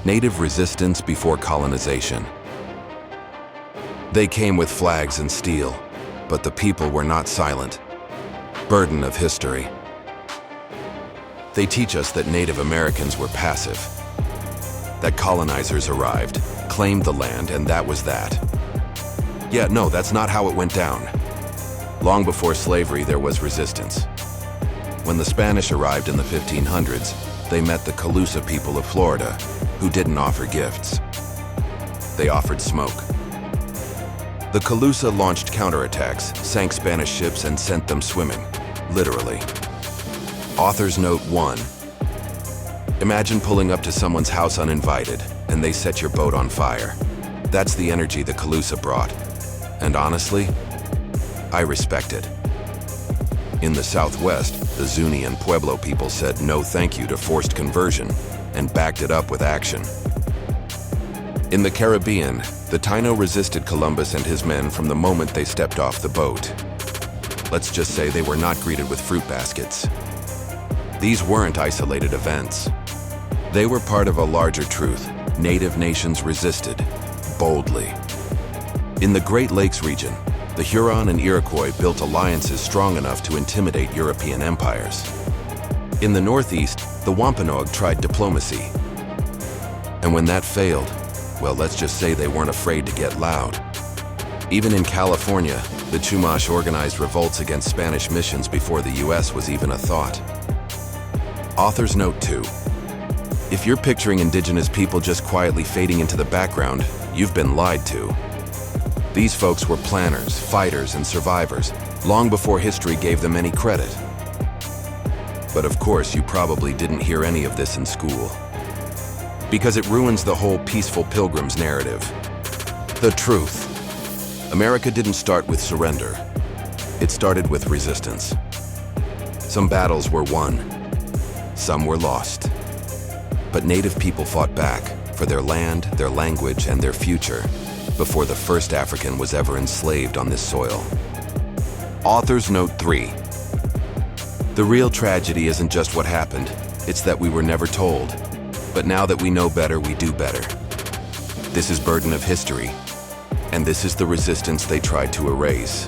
Native resistance before colonization. They came with flags and steel, but the people were not silent. Burden of history. They teach us that Native Americans were passive, that colonizers arrived, claimed the land, and that was that. Yeah, no, that's not how it went down. Long before slavery, there was resistance. When the Spanish arrived in the 1500s, they met the Calusa people of Florida, who didn't offer gifts. They offered smoke. The Calusa launched counterattacks, sank Spanish ships, and sent them swimming, literally. Author's Note 1. Imagine pulling up to someone's house uninvited, and they set your boat on fire. That's the energy the Calusa brought. And honestly, I respect it. In the Southwest, the Zuni and Pueblo people said no thank you to forced conversion and backed it up with action. In the Caribbean, the Taino resisted Columbus and his men from the moment they stepped off the boat. Let's just say they were not greeted with fruit baskets. These weren't isolated events. They were part of a larger truth. Native nations resisted, boldly. In the Great Lakes region, the Huron and Iroquois built alliances strong enough to intimidate European empires. In the Northeast, the Wampanoag tried diplomacy. And when that failed, well, let's just say they weren't afraid to get loud. Even in California, the Chumash organized revolts against Spanish missions before the US was even a thought. Author's Note 2. If you're picturing indigenous people just quietly fading into the background, you've been lied to. These folks were planners, fighters, and survivors, long before history gave them any credit. But of course, you probably didn't hear any of this in school, because it ruins the whole peaceful pilgrims narrative. The truth. America didn't start with surrender. It started with resistance. Some battles were won. Some were lost. But Native people fought back for their land, their language, and their future before the first African was ever enslaved on this soil. Author's Note 3. The real tragedy isn't just what happened, it's that we were never told. But now that we know better, we do better. This is Burden of History, and this is the resistance they tried to erase.